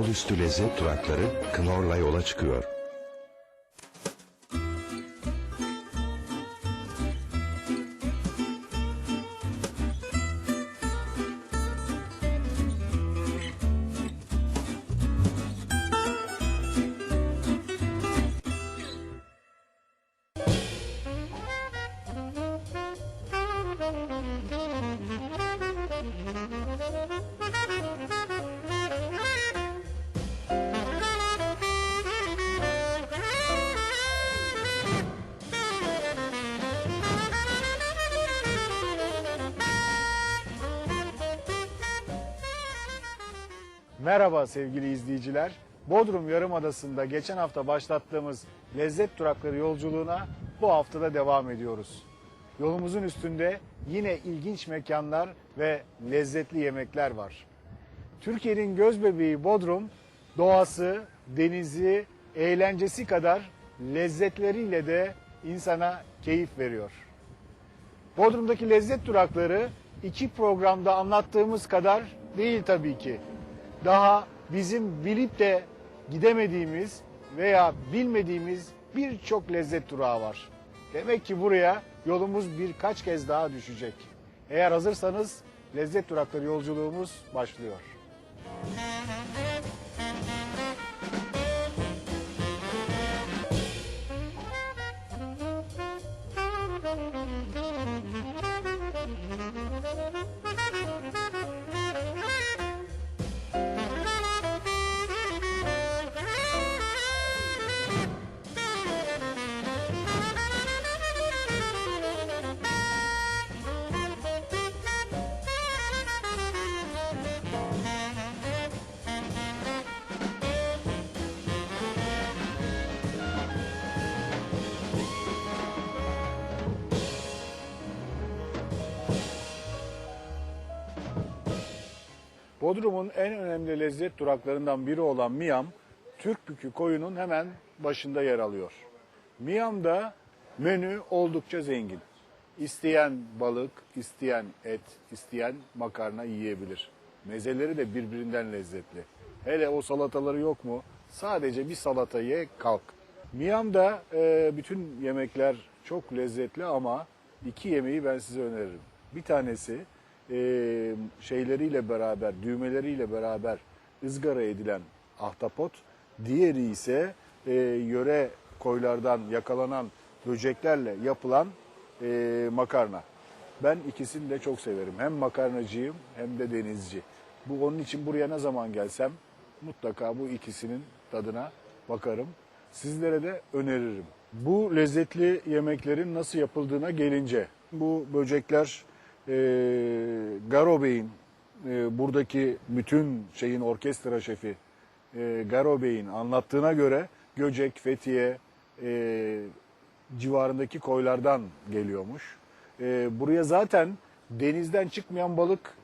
Yolüstü lezzet durakları Knorr'la yola çıkıyor. Merhaba sevgili izleyiciler. Bodrum Yarımadası'nda geçen hafta başlattığımız lezzet durakları yolculuğuna bu haftada devam ediyoruz. Yolumuzun üstünde yine ilginç mekanlar ve lezzetli yemekler var. Türkiye'nin gözbebeği Bodrum, doğası, denizi, eğlencesi kadar lezzetleriyle de insana keyif veriyor. Bodrum'daki lezzet durakları iki programda anlattığımız kadar değil tabii ki. Daha bizim bilip de gidemediğimiz veya bilmediğimiz birçok lezzet durağı var. Demek ki buraya yolumuz birkaç kez daha düşecek. Eğer hazırsanız lezzet durakları yolculuğumuz başlıyor. Bodrum'un en önemli lezzet duraklarından biri olan Miyam, Türkbükü koyunun hemen başında yer alıyor. Miyam'da menü oldukça zengin. İsteyen balık, isteyen et, isteyen makarna yiyebilir. Mezeleri de birbirinden lezzetli. Hele o salataları yok mu? Sadece bir salata ye, kalk. Miyam'da bütün yemekler çok lezzetli ama iki yemeği ben size öneririm. Bir tanesi şeyleriyle beraber, düğmeleriyle beraber ızgara edilen ahtapot. Diğeri ise yöre koylardan yakalanan böceklerle yapılan makarna. Ben ikisini de çok severim. Hem makarnacıyım hem de denizci. Bu onun için buraya ne zaman gelsem mutlaka bu ikisinin tadına bakarım. Sizlere de öneririm. Bu lezzetli yemeklerin nasıl yapıldığına gelince, bu böcekler Garo Bey'in, buradaki bütün şeyin orkestra şefi Garo Bey'in anlattığına göre Göcek, Fethiye civarındaki koylardan geliyormuş. Buraya zaten denizden çıkmayan balık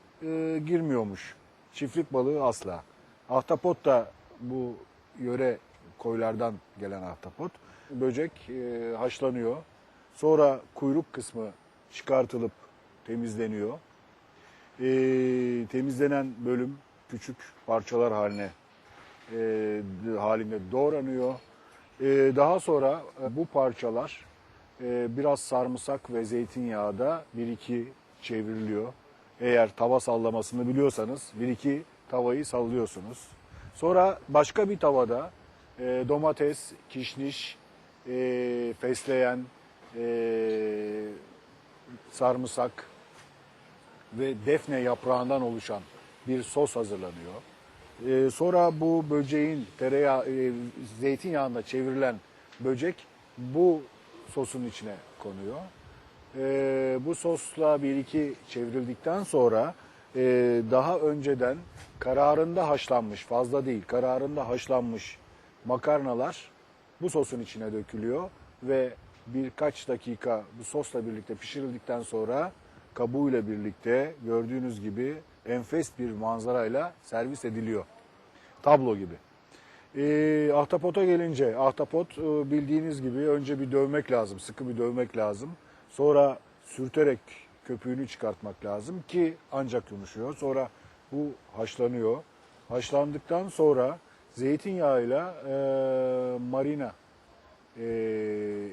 girmiyormuş. Çiftlik balığı asla. Ahtapot da bu yöre koylardan gelen ahtapot. Böcek haşlanıyor. Sonra kuyruk kısmı çıkartılıp temizleniyor. Temizlenen bölüm küçük parçalar halinde doğranıyor. Daha sonra bu parçalar biraz sarımsak ve zeytinyağda bir iki çevriliyor. Eğer tava sallamasını biliyorsanız bir iki tavayı sallıyorsunuz. Sonra başka bir tavada domates, kişniş, fesleğen, sarımsak ve defne yaprağından oluşan bir sos hazırlanıyor. Sonra bu böceğin zeytinyağında çevrilen böcek bu sosun içine konuyor. Bu sosla bir iki çevrildikten sonra daha önceden kararında haşlanmış, fazla değil, kararında haşlanmış makarnalar bu sosun içine dökülüyor ve birkaç dakika bu sosla birlikte pişirildikten sonra kabuğuyla birlikte gördüğünüz gibi enfes bir manzarayla servis ediliyor. Tablo gibi. Ahtapota gelince, ahtapot bildiğiniz gibi önce bir dövmek lazım, sıkı bir dövmek lazım. Sonra sürterek köpüğünü çıkartmak lazım ki ancak yumuşuyor. Sonra bu haşlanıyor. Haşlandıktan sonra zeytinyağıyla marina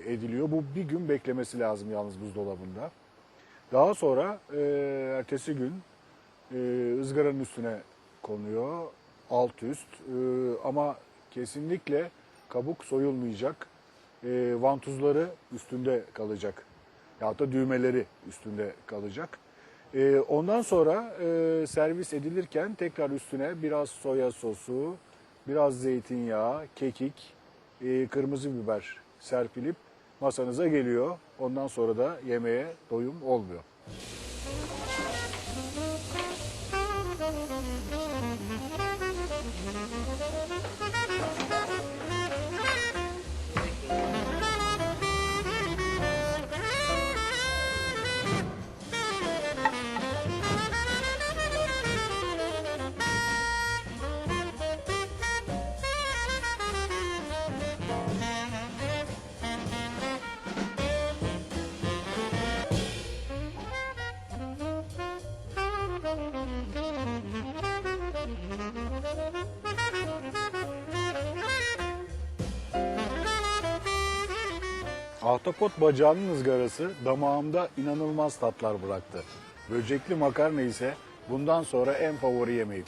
ediliyor. Bu bir gün beklemesi lazım yalnız buzdolabında. Daha sonra ertesi gün ızgaranın üstüne konuyor, alt üst. Ama kesinlikle kabuk soyulmayacak. Vantuzları üstünde kalacak. Ya da düğmeleri üstünde kalacak. Ondan sonra servis edilirken tekrar üstüne biraz soya sosu, biraz zeytinyağı, kekik, kırmızı biber serpilip masanıza geliyor. Ondan sonra da yemeğe doyum olmuyor. Ahtapot bacağının ızgarası damağımda inanılmaz tatlar bıraktı. Böcekli makarna ise bundan sonra en favori yemeğim.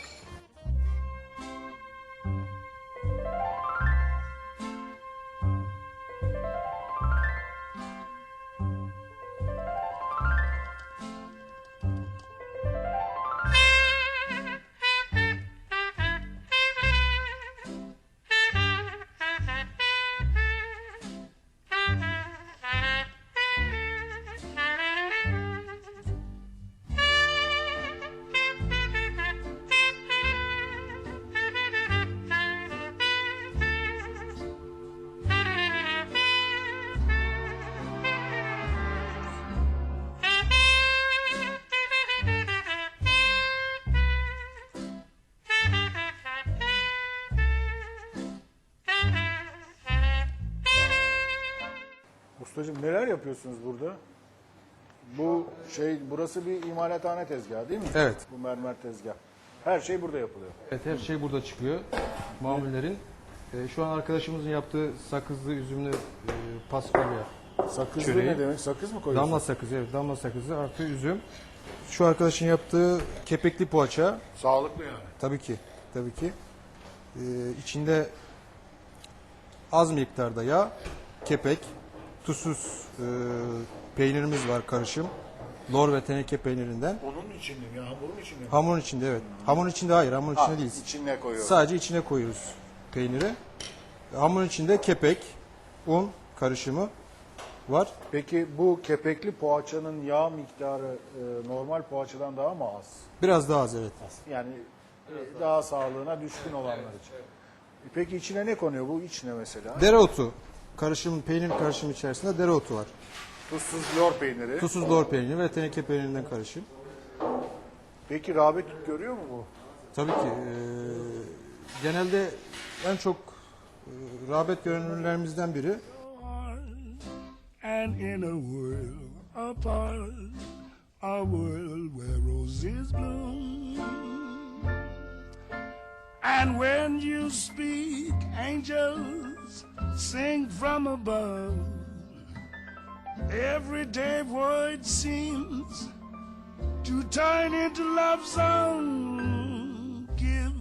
Ustacığım neler yapıyorsunuz burada? Bu burası bir imalathane tezgahı değil mi? Evet. Bu mermer tezgah. Her şey burada yapılıyor. Evet, her şey burada çıkıyor. Mamullerin. Şu an arkadaşımızın yaptığı sakızlı üzümlü paskalya. Sakızlı Çöreği. ne demek? Sakız mı koyuyorsun? Damla sakızı, evet, damla sakızı artı üzüm. Şu arkadaşın yaptığı kepekli poğaça. Sağlıklı yani. Tabii ki, tabii ki. İçinde az miktarda yağ, kepek, tuzsuz peynirimiz var karışım. Lor ve teneke peynirinden. Onun içinde mi? Ya hamurun içinde mi? Hamurun içinde, evet. Hamurun içinde hayır, hamurun içinde değil. İçine koyuyoruz. Sadece içine koyuyoruz peyniri. Hamurun içinde kepek, un karışımı var. Peki bu kepekli poğaçanın yağ miktarı normal poğaçadan daha mı az? Biraz daha az, evet. Yani daha sağlığına düşkün olanlar için. Peki içine ne konuyor? Bu içine mesela? Dereotu karışım, peynir karışımı içerisinde dereotu var. Tuzsuz lor peyniri. Tuzsuz lor peyniri ve teneke peynirinden karışım. Peki rağbet görüyor mu bu? Tabii ki genelde en çok rağbet gören ürünlerimizden biri. And in a world apart, a world where roses bloom. And when you speak, angels sing from above. Everyday word seems to turn into love song. Give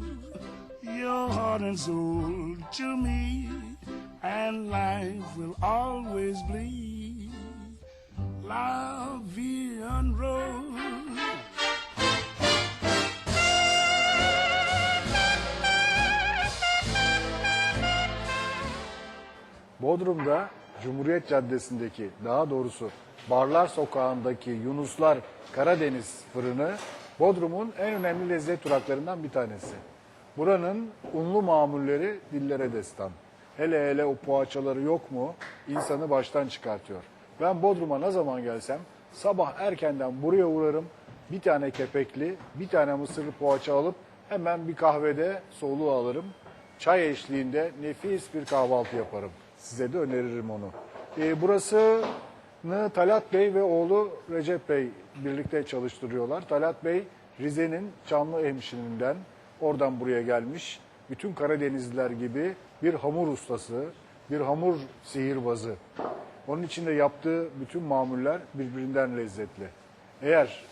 your heart and soul to me, and life will always be la vie en rose. Bodrum'da Cumhuriyet Caddesi'ndeki, daha doğrusu Barlar Sokağı'ndaki Yunuslar Karadeniz fırını Bodrum'un en önemli lezzet duraklarından bir tanesi. Buranın unlu mamulleri dillere destan. Hele hele o poğaçaları yok mu insanı baştan çıkartıyor. Ben Bodrum'a ne zaman gelsem sabah erkenden buraya uğrarım. Bir tane kepekli, bir tane mısırlı poğaça alıp hemen bir kahvede soluğu alırım. Çay eşliğinde nefis bir kahvaltı yaparım. Size de öneririm onu. Burasını Talat Bey ve oğlu Recep Bey birlikte çalıştırıyorlar. Talat Bey Rize'nin Çamlıhemşin'inden, oradan buraya gelmiş bütün Karadenizliler gibi bir hamur ustası, bir hamur sihirbazı. Onun için de yaptığı bütün mamuller birbirinden lezzetli. Eğer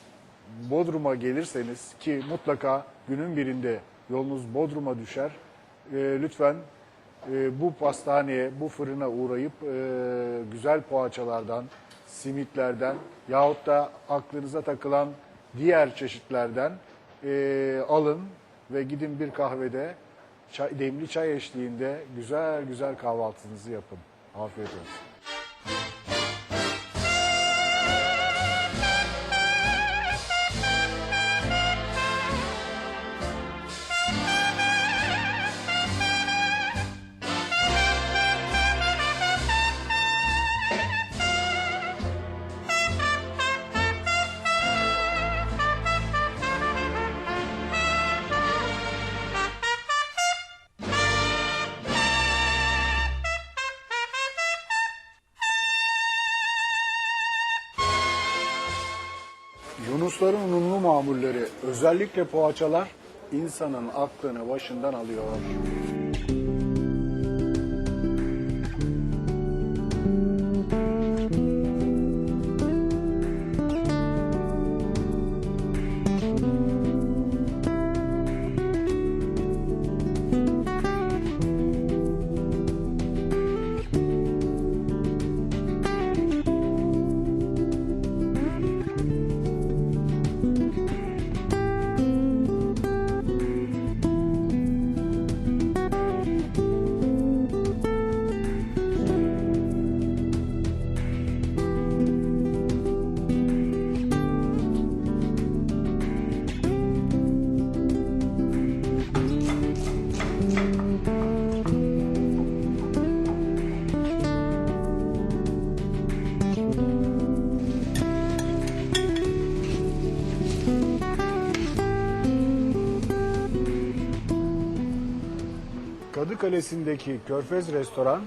Bodrum'a gelirseniz, ki mutlaka günün birinde yolunuz Bodrum'a düşer, lütfen bu pastaneye, bu fırına uğrayıp güzel poğaçalardan, simitlerden yahut da aklınıza takılan diğer çeşitlerden alın ve gidin bir kahvede demli çay eşliğinde güzel güzel kahvaltınızı yapın. Afiyet olsun. Yunusların unlu mamulleri, özellikle poğaçalar insanın aklını başından alıyor. Kadıkalesi'ndeki Körfez Restoran,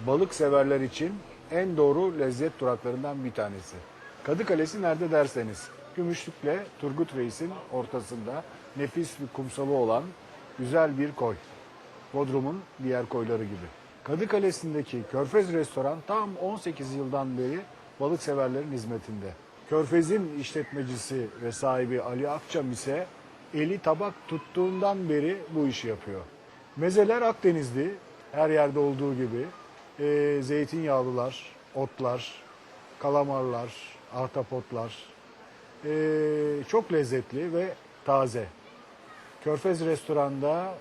balık severler için en doğru lezzet duraklarından bir tanesi. Kadıkalesi nerede derseniz, Gümüşlük'le Turgut Reis'in ortasında nefis bir kumsalı olan güzel bir koy. Bodrum'un diğer koyları gibi. Kadıkalesi'ndeki Körfez Restoran tam 18 yıldan beri balık severlerin hizmetinde. Körfez'in işletmecisi ve sahibi Ali Akçam ise eli tabak tuttuğundan beri bu işi yapıyor. Mezeler Akdenizli, her yerde olduğu gibi. Zeytinyağlılar, otlar, kalamarlar, ahtapotlar. Çok lezzetli ve taze. Körfez Restoran'da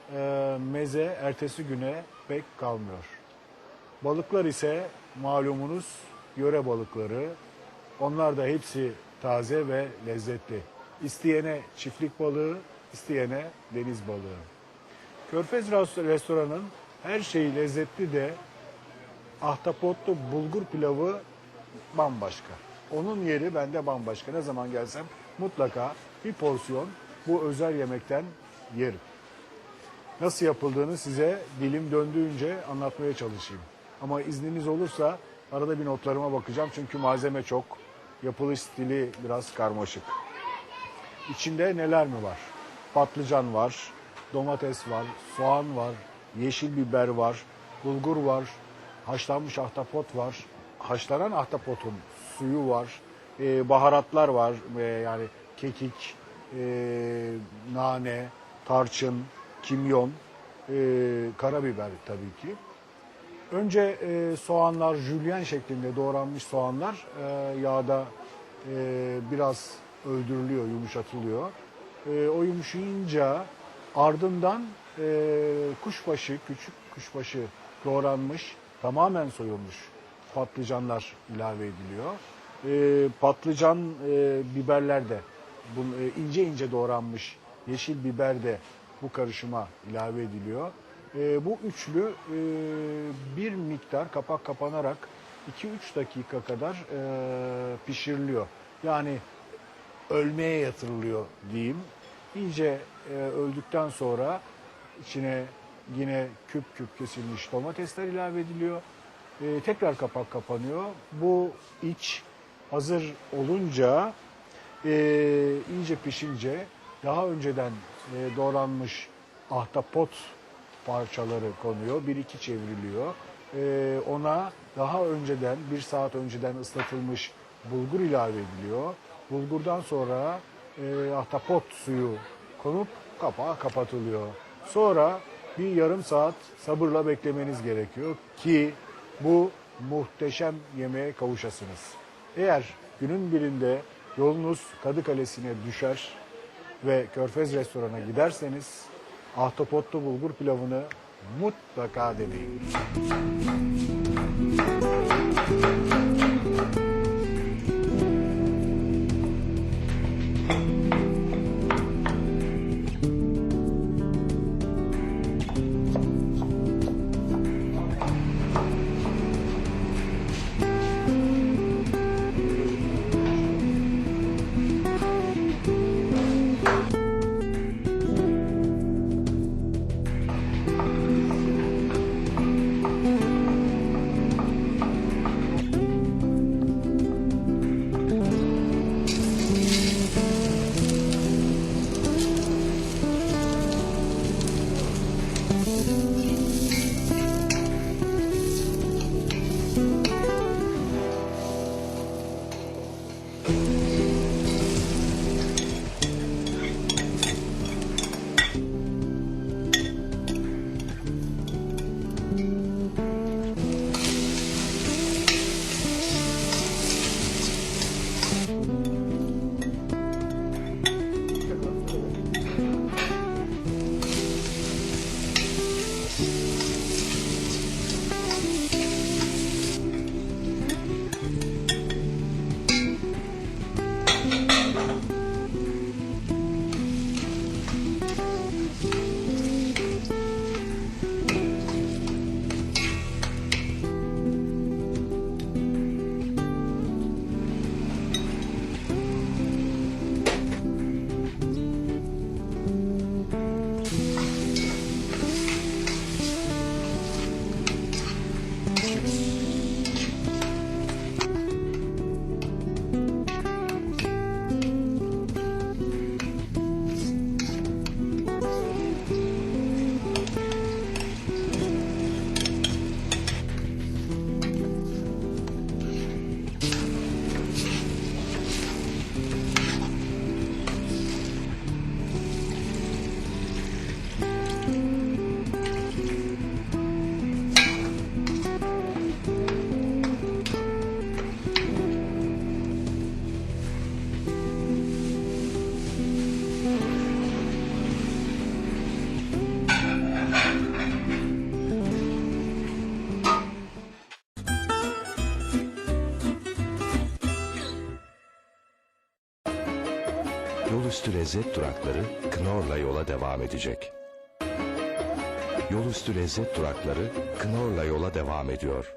meze ertesi güne pek kalmıyor. Balıklar ise malumunuz yöre balıkları. Onlar da hepsi taze ve lezzetli. İsteyene çiftlik balığı, isteyene deniz balığı. Körfez Restoran'ın her şeyi lezzetli de ahtapotlu bulgur pilavı bambaşka. Onun yeri bende bambaşka. Ne zaman gelsem mutlaka bir porsiyon bu özel yemekten yerim. Nasıl yapıldığını size dilim döndüğünce anlatmaya çalışayım. Ama izniniz olursa arada bir notlarıma bakacağım çünkü malzeme çok. Yapılış stili biraz karmaşık. İçinde neler mi var? Patlıcan var, domates var, soğan var, yeşil biber var, bulgur var, haşlanmış ahtapot var. Haşlanan ahtapotun suyu var, baharatlar var, yani kekik, nane, tarçın, kimyon, karabiber tabii ki. Önce soğanlar, jülyen şeklinde doğranmış soğanlar yağda biraz öldürülüyor, yumuşatılıyor. O yumuşayınca ardından kuşbaşı, küçük kuşbaşı doğranmış, tamamen soyulmuş patlıcanlar ilave ediliyor. Patlıcan, biberler de, ince ince doğranmış yeşil biber de bu karışıma ilave ediliyor. Bu üçlü bir miktar kapak kapanarak 2-3 dakika kadar pişiriliyor. Yani ölmeye yatırılıyor diyeyim. İyice öldükten sonra içine yine küp küp kesilmiş domatesler ilave ediliyor. Tekrar kapak kapanıyor. Bu iç hazır olunca, iyice pişince daha önceden doğranmış ahtapot parçaları konuyor. 1-2 çevriliyor. Ona daha önceden, 1 saat önceden ıslatılmış bulgur ilave ediliyor. Bulgurdan sonra ahtapot suyu konup kapağı kapatılıyor. Sonra bir yarım saat sabırla beklemeniz gerekiyor ki bu muhteşem yemeğe kavuşasınız. Eğer günün birinde yolunuz Kadıkalesi'ne düşer ve Körfez restorana giderseniz ahtapotlu bulgur pilavını mutlaka deneyin. Yolüstü lezzet durakları Knorr'la yola devam edecek. Yolüstü lezzet durakları Knorr'la yola devam ediyor.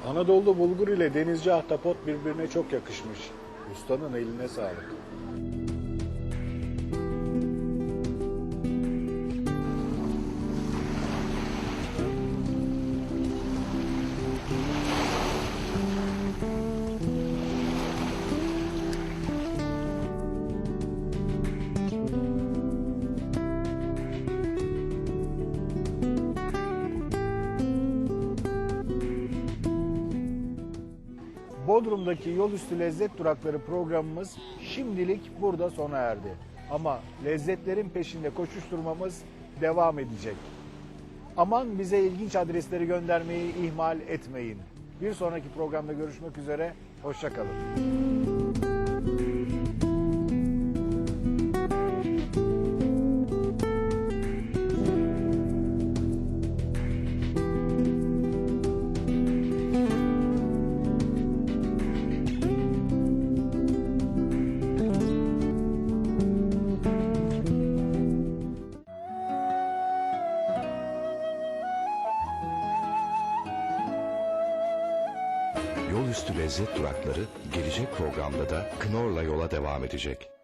Anadolu'da bulgur ile denizci ahtapot birbirine çok yakışmış. Ustanın eline sağlık. Bodrum'daki Yolüstü Lezzet Durakları programımız şimdilik burada sona erdi. Ama lezzetlerin peşinde koşuşturmamız devam edecek. Aman bize ilginç adresleri göndermeyi ihmal etmeyin. Bir sonraki programda görüşmek üzere, hoşça kalın. Yol üstü lezzet durakları gelecek programda da Knorr'la yola devam edecek.